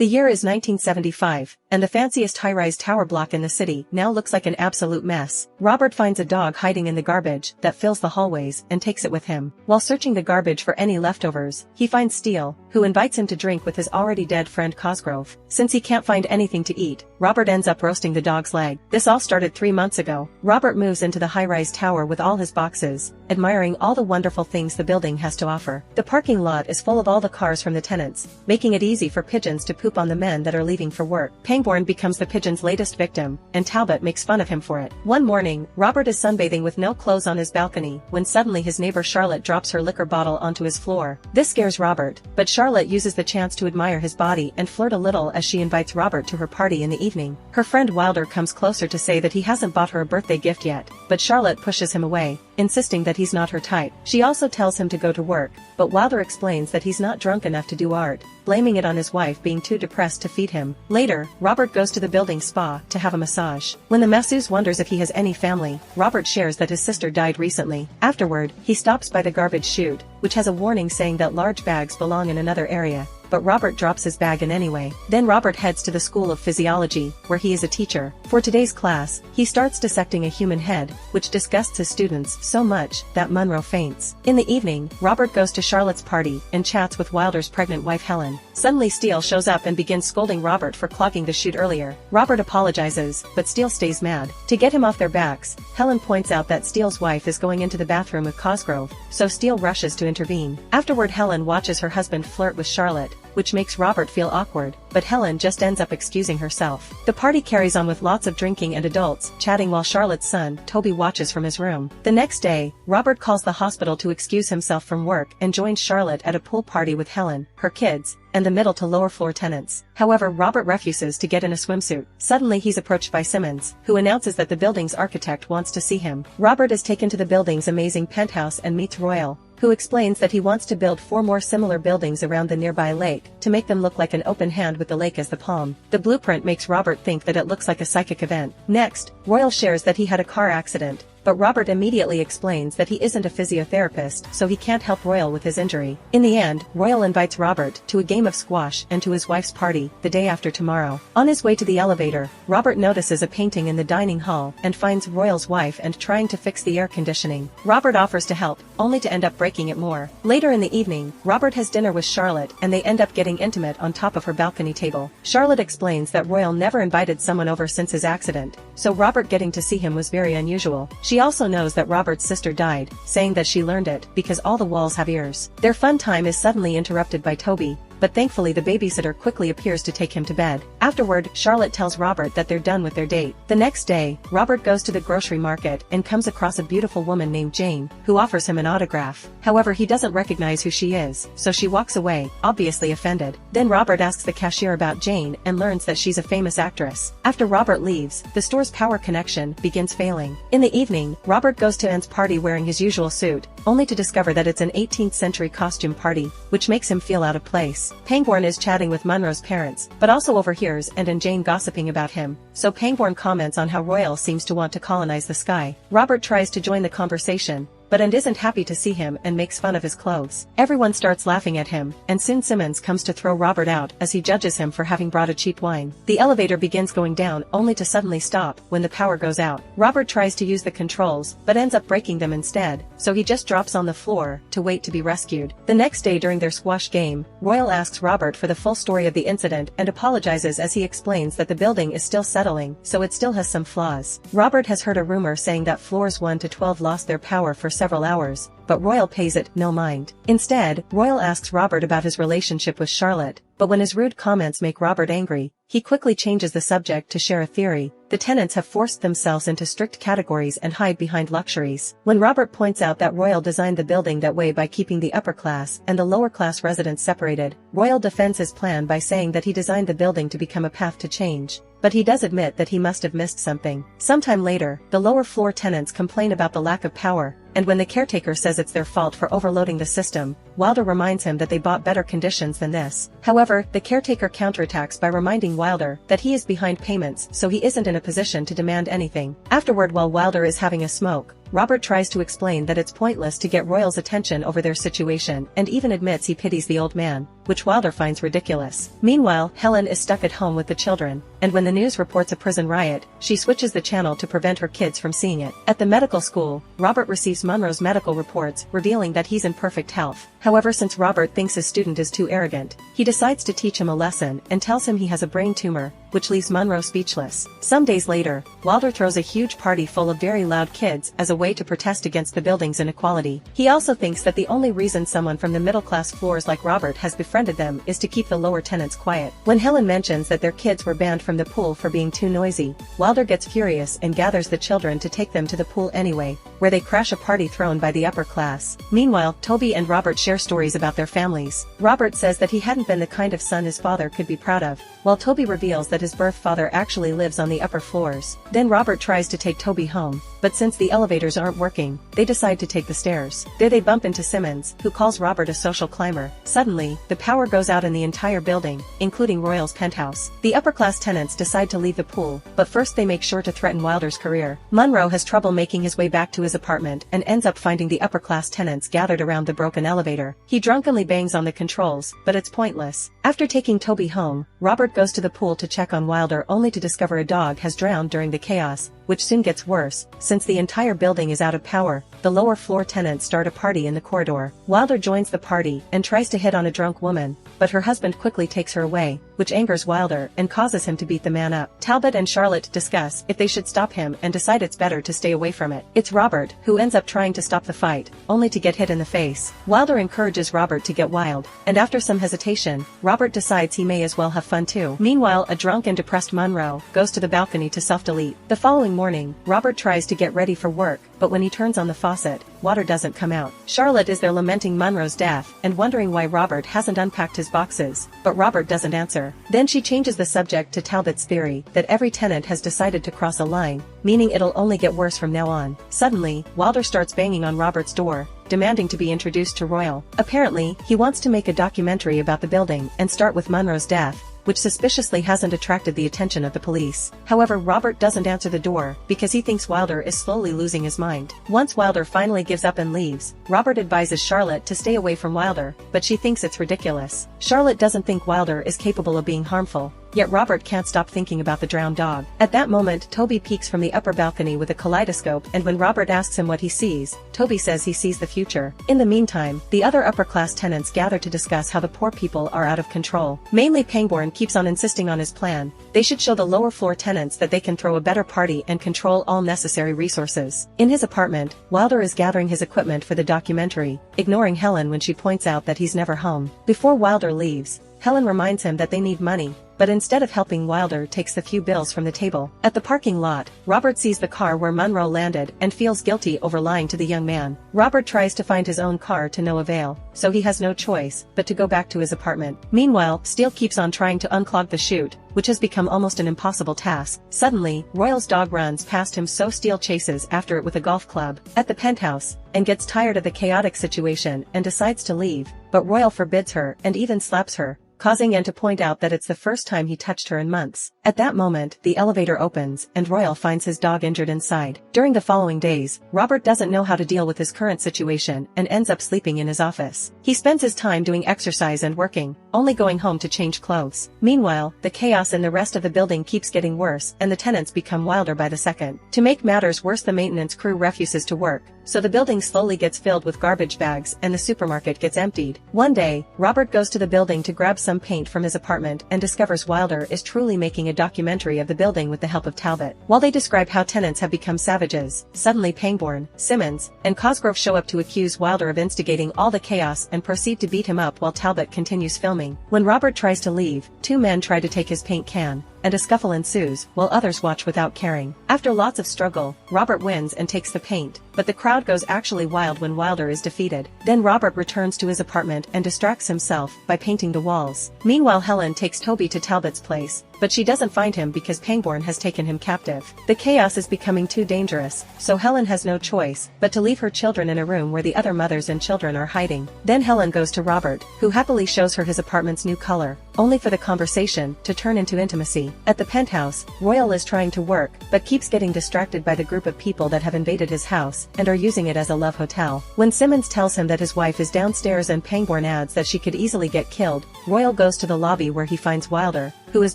The year is 1975, and the fanciest high-rise tower block in the city now looks like an absolute mess. Robert finds a dog hiding in the garbage that fills the hallways and takes it with him. While searching the garbage for any leftovers, he finds Steele, who invites him to drink with his already dead friend Cosgrove. Since he can't find anything to eat, Robert ends up roasting the dog's leg. This all started 3 months ago. Robert moves into the high-rise tower with all his boxes, admiring all the wonderful things the building has to offer. The parking lot is full of all the cars from the tenants, making it easy for pigeons to poop on the men that are leaving for work. Pangborn becomes the pigeon's latest victim, and Talbot makes fun of him for it. One morning, Robert is sunbathing with no clothes on his balcony when suddenly his neighbor Charlotte drops her liquor bottle onto his floor. This scares Robert, but Charlotte uses the chance to admire his body and flirt a little as she invites Robert to her party in the evening. Her friend Wilder comes closer to say that he hasn't bought her a birthday gift yet, but Charlotte pushes him away, insisting that he's not her type. She also tells him to go to work, but Wilder explains that he's not drunk enough to do art, blaming it on his wife being too depressed to feed him. Later, Robert goes to the building spa to have a massage. When the masseuse wonders if he has any family, Robert shares that his sister died recently. Afterward, he stops by the garbage chute, which has a warning saying that large bags belong in another area, but Robert drops his bag in anyway. Then Robert heads to the School of Physiology, where he is a teacher. For today's class, he starts dissecting a human head, which disgusts his students so much that Monroe faints. In the evening, Robert goes to Charlotte's party and chats with Wilder's pregnant wife Helen. Suddenly Steele shows up and begins scolding Robert for clogging the chute earlier. Robert apologizes, but Steele stays mad. To get him off their backs, Helen points out that Steele's wife is going into the bathroom with Cosgrove, so Steele rushes to intervene. Afterward, Helen watches her husband flirt with Charlotte, which makes Robert feel awkward, but Helen just ends up excusing herself. The party carries on with lots of drinking and adults chatting while Charlotte's son, Toby, watches from his room. The next day, Robert calls the hospital to excuse himself from work and joins Charlotte at a pool party with Helen, her kids, and the middle to lower floor tenants. However, Robert refuses to get in a swimsuit. Suddenly he's approached by Simmons, who announces that the building's architect wants to see him. Robert is taken to the building's amazing penthouse and meets Royal, who explains that he wants to build 4 more similar buildings around the nearby lake, to make them look like an open hand with the lake as the palm. The blueprint makes Robert think that it looks like a psychic event. Next, Royal shares that he had a car accident, but Robert immediately explains that he isn't a physiotherapist, so he can't help Royal with his injury. In the end, Royal invites Robert to a game of squash and to his wife's party, the day after tomorrow. On his way to the elevator, Robert notices a painting in the dining hall and finds Royal's wife and trying to fix the air conditioning. Robert offers to help, only to end up breaking it more. Later in the evening, Robert has dinner with Charlotte and they end up getting intimate on top of her balcony table. Charlotte explains that Royal never invited someone over since his accident, so Robert getting to see him was very unusual. She also knows that Robert's sister died, saying that she learned it because all the walls have ears. Their fun time is suddenly interrupted by Toby, but thankfully the babysitter quickly appears to take him to bed. Afterward, Charlotte tells Robert that they're done with their date. The next day, Robert goes to the grocery market and comes across a beautiful woman named Jane, who offers him an autograph. However, he doesn't recognize who she is, so she walks away, obviously offended. Then Robert asks the cashier about Jane and learns that she's a famous actress. After Robert leaves, the store's power connection begins failing. In the evening, Robert goes to Anne's party wearing his usual suit, only to discover that it's an 18th century costume party, which makes him feel out of place. Pangborn is chatting with Monroe's parents, but also overhears Anne and Jane gossiping about him, so Pangborn comments on how Royal seems to want to colonize the sky. Robert tries to join the conversation, but Anne isn't happy to see him and makes fun of his clothes. Everyone starts laughing at him, and soon Simmons comes to throw Robert out as he judges him for having brought a cheap wine. The elevator begins going down only to suddenly stop when the power goes out. Robert tries to use the controls, but ends up breaking them instead, so he just drops on the floor to wait to be rescued. The next day during their squash game, Royal asks Robert for the full story of the incident and apologizes as he explains that the building is still settling, so it still has some flaws. Robert has heard a rumor saying that floors 1 to 12 lost their power for several hours, but Royal pays it no mind. Instead, Royal asks Robert about his relationship with Charlotte, but when his rude comments make Robert angry, he quickly changes the subject to share a theory. The tenants have forced themselves into strict categories and hide behind luxuries. When Robert points out that Royal designed the building that way by keeping the upper class and the lower class residents separated, Royal defends his plan by saying that he designed the building to become a path to change. But he does admit that he must have missed something. Sometime later, the lower floor tenants complain about the lack of power, and when the caretaker says it's their fault for overloading the system, Wilder reminds him that they bought better conditions than this. However, the caretaker counterattacks by reminding Wilder that he is behind payments, so he isn't in a position to demand anything. Afterward, while Wilder is having a smoke, Robert tries to explain that it's pointless to get Royal's attention over their situation and even admits he pities the old man, which Wilder finds ridiculous. Meanwhile, Helen is stuck at home with the children, and when the news reports a prison riot, she switches the channel to prevent her kids from seeing it. At the medical school, Robert receives Monroe's medical reports revealing that he's in perfect health. However, since Robert thinks his student is too arrogant, he decides to teach him a lesson and tells him he has a brain tumor, which leaves Monroe speechless. Some days later, Wilder throws a huge party full of very loud kids as a way to protest against the building's inequality. He also thinks that the only reason someone from the middle-class floors like Robert has befriended them is to keep the lower tenants quiet. When Helen mentions that their kids were banned from the pool for being too noisy, Wilder gets furious and gathers the children to take them to the pool anyway, where they crash a party thrown by the upper class. Meanwhile, Toby and Robert share stories about their families. Robert says that he hadn't been the kind of son his father could be proud of, while Toby reveals that his birth father actually lives on the upper floors. Then Robert tries to take Toby home, but since the elevators aren't working, they decide to take the stairs. There they bump into Simmons, who calls Robert a social climber. Suddenly, the power goes out in the entire building, including Royal's penthouse. The upper-class tenants decide to leave the pool, but first they make sure to threaten Wilder's career. Monroe has trouble making his way back to his apartment and ends up finding the upper-class tenants gathered around the broken elevator. He drunkenly bangs on the controls, but it's pointless. After taking Toby home, Robert goes to the pool to check on Wilder only to discover a dog has drowned during the chaos, which soon gets worse. Since the entire building is out of power, the lower floor tenants start a party in the corridor. Wilder joins the party and tries to hit on a drunk woman, but her husband quickly takes her away, which angers Wilder and causes him to beat the man up. Talbot and Charlotte discuss if they should stop him and decide it's better to stay away from it. It's Robert who ends up trying to stop the fight, only to get hit in the face. Wilder encourages Robert to get wild, and after some hesitation, Robert decides he may as well have fun too. Meanwhile, a drunk and depressed Monroe goes to the balcony to self-delete. The following morning, Robert tries to get ready for work, but when he turns on the faucet, water doesn't come out. Charlotte is there lamenting Monroe's death and wondering why Robert hasn't unpacked his boxes, but Robert doesn't answer. Then she changes the subject to Talbot's theory that every tenant has decided to cross a line, meaning it'll only get worse from now on. Suddenly, Wilder starts banging on Robert's door, demanding to be introduced to Royal. Apparently, he wants to make a documentary about the building and start with Monroe's death, which suspiciously hasn't attracted the attention of the police. However, Robert doesn't answer the door because he thinks Wilder is slowly losing his mind. Once Wilder finally gives up and leaves, Robert advises Charlotte to stay away from Wilder, but she thinks it's ridiculous. Charlotte doesn't think Wilder is capable of being harmful, yet Robert can't stop thinking about the drowned dog. At that moment, Toby peeks from the upper balcony with a kaleidoscope, and when Robert asks him what he sees, Toby says he sees the future. In the meantime, the other upper-class tenants gather to discuss how the poor people are out of control. Mainly Pangborn keeps on insisting on his plan. They should show the lower floor tenants that they can throw a better party and control all necessary resources. In his apartment, Wilder is gathering his equipment for the documentary, ignoring Helen when she points out that he's never home. Before Wilder leaves, Helen reminds him that they need money, but instead of helping, Wilder takes the few bills from the table. At the parking lot, Robert sees the car where Monroe landed and feels guilty over lying to the young man. Robert tries to find his own car to no avail, so he has no choice but to go back to his apartment. Meanwhile, Steele keeps on trying to unclog the chute, which has become almost an impossible task. Suddenly, Royal's dog runs past him, so Steele chases after it with a golf club. At the penthouse, and gets tired of the chaotic situation and decides to leave, but Royal forbids her and even slaps her, causing Anne to point out that it's the first time he touched her in months. At that moment, the elevator opens, and Royal finds his dog injured inside. During the following days, Robert doesn't know how to deal with his current situation and ends up sleeping in his office. He spends his time doing exercise and working, only going home to change clothes. Meanwhile, the chaos in the rest of the building keeps getting worse, and the tenants become wilder by the second. To make matters worse, the maintenance crew refuses to work, so the building slowly gets filled with garbage bags and the supermarket gets emptied. One day, Robert goes to the building to grab some paint from his apartment and discovers Wilder is truly making a documentary of the building with the help of Talbot. While they describe how tenants have become savages, suddenly Pangborn, Simmons, and Cosgrove show up to accuse Wilder of instigating all the chaos and proceed to beat him up while Talbot continues filming. When Robert tries to leave, two men try to take his paint can, and a scuffle ensues, while others watch without caring. After lots of struggle, Robert wins and takes the paint, but the crowd goes actually wild when Wilder is defeated. Then Robert returns to his apartment and distracts himself by painting the walls. Meanwhile, Helen takes Toby to Talbot's place, but she doesn't find him because Pangborn has taken him captive. The chaos is becoming too dangerous, so Helen has no choice but to leave her children in a room where the other mothers and children are hiding. Then Helen goes to Robert, who happily shows her his apartment's new color, only for the conversation to turn into intimacy. At the penthouse, Royal is trying to work, but keeps getting distracted by the group of people that have invaded his house and are using it as a love hotel. When Simmons tells him that his wife is downstairs and Pangborn adds that she could easily get killed, Royal goes to the lobby where he finds Wilder, who has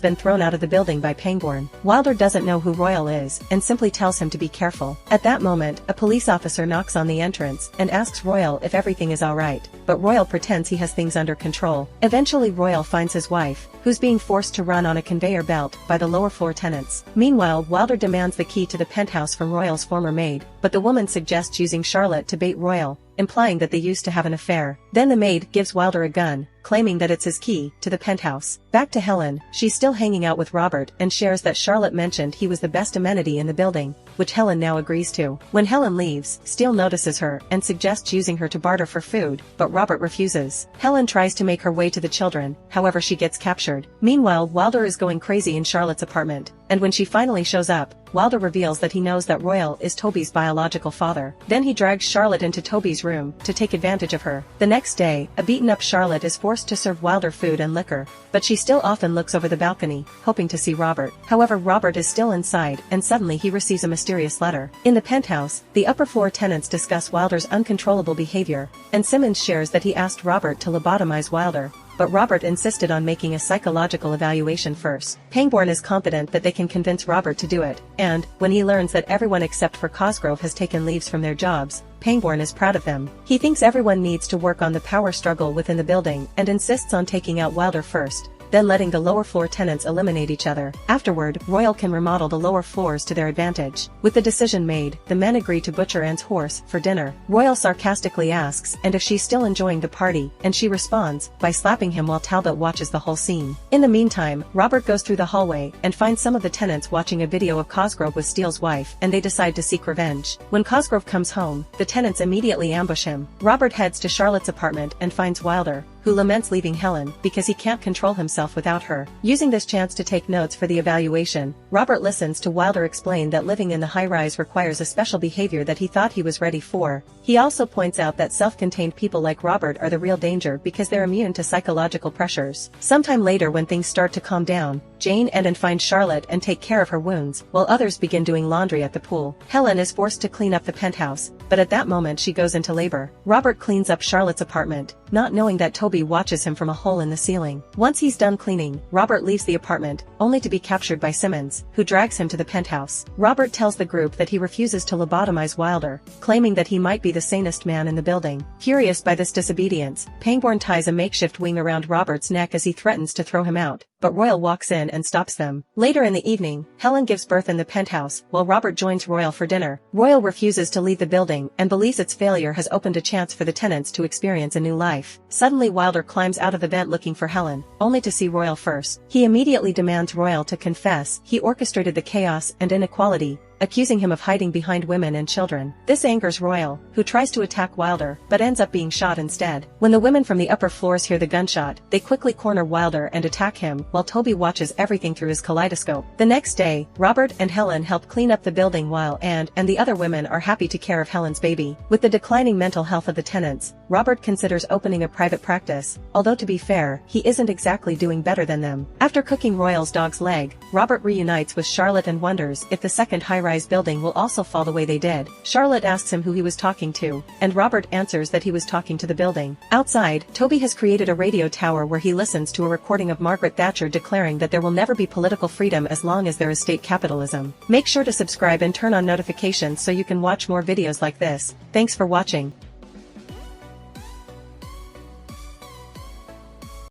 been thrown out of the building by Pangborn. Wilder doesn't know who Royal is and simply tells him to be careful. At that moment, a police officer knocks on the entrance and asks Royal if everything is alright, but Royal pretends he has things under control. Eventually Royal finds his wife, who's being forced to run on a conveyor belt by the lower floor tenants. Meanwhile, Wilder demands the key to the penthouse from Royal's former maid, but the woman suggests using Charlotte to bait Royal, implying that they used to have an affair. Then the maid gives Wilder a gun, claiming that it's his key to the penthouse. Back to Helen, she's still hanging out with Robert and shares that Charlotte mentioned he was the best amenity in the building, which Helen now agrees to. When Helen leaves, Steele notices her and suggests using her to barter for food, but Robert refuses. Helen tries to make her way to the children, however she gets captured. Meanwhile, Wilder is going crazy in Charlotte's apartment, and when she finally shows up, Wilder reveals that he knows that Royal is Toby's biological father. Then he drags Charlotte into Toby's room to take advantage of her. The next day, a beaten-up Charlotte is forced to serve Wilder food and liquor, but she still often looks over the balcony, hoping to see Robert. However, Robert is still inside, and suddenly he receives a mysterious letter. In the penthouse, the upper floor tenants discuss Wilder's uncontrollable behavior, and Simmons shares that he asked Robert to lobotomize Wilder, but Robert insisted on making a psychological evaluation first. Pangborn is confident that they can convince Robert to do it, and, when he learns that everyone except for Cosgrove has taken leaves from their jobs, Pangborn is proud of them. He thinks everyone needs to work on the power struggle within the building and insists on taking out Wilder first, then letting the lower floor tenants eliminate each other. Afterward, Royal can remodel the lower floors to their advantage. With the decision made, the men agree to butcher Anne's horse for dinner. Royal sarcastically asks and if she's still enjoying the party, and she responds by slapping him while Talbot watches the whole scene. In the meantime, Robert goes through the hallway and finds some of the tenants watching a video of Cosgrove with Steele's wife, and they decide to seek revenge. When Cosgrove comes home, the tenants immediately ambush him. Robert heads to Charlotte's apartment and finds Wilder, who laments leaving Helen because he can't control himself without her. Using this chance to take notes for the evaluation, Robert listens to Wilder explain that living in the high-rise requires a special behavior that he thought he was ready for. He also points out that self-contained people like Robert are the real danger because they're immune to psychological pressures. Sometime later, when things start to calm down, Jane and Anne find Charlotte and take care of her wounds, while others begin doing laundry at the pool. Helen is forced to clean up the penthouse, but at that moment she goes into labor. Robert cleans up Charlotte's apartment, not knowing that Toby watches him from a hole in the ceiling. Once he's done cleaning, Robert leaves the apartment, only to be captured by Simmons, who drags him to the penthouse. Robert tells the group that he refuses to lobotomize Wilder, claiming that he might be the sanest man in the building. Furious by this disobedience, Pangborn ties a makeshift wing around Robert's neck as he threatens to throw him out, but Royal walks in and stops them. Later in the evening, Helen gives birth in the penthouse, while Robert joins Royal for dinner. Royal refuses to leave the building and believes its failure has opened a chance for the tenants to experience a new life. Suddenly Wilder climbs out of the vent looking for Helen, only to see Royal first. He immediately demands Royal to confess he orchestrated the chaos and inequality, accusing him of hiding behind women and children. This angers Royal, who tries to attack Wilder, but ends up being shot instead. When the women from the upper floors hear the gunshot, they quickly corner Wilder and attack him, while Toby watches everything through his kaleidoscope. The next day, Robert and Helen help clean up the building while Anne and the other women are happy to care of Helen's baby. With the declining mental health of the tenants, Robert considers opening a private practice, although to be fair, he isn't exactly doing better than them. After cooking Royal's dog's leg, Robert reunites with Charlotte and wonders if the second high-rise building will also fall the way they did. Charlotte asks him who he was talking to, and Robert answers that he was talking to the building. Outside, Toby has created a radio tower where he listens to a recording of Margaret Thatcher declaring that there will never be political freedom as long as there is state capitalism. Make sure to subscribe and turn on notifications so you can watch more videos like this. Thanks for watching.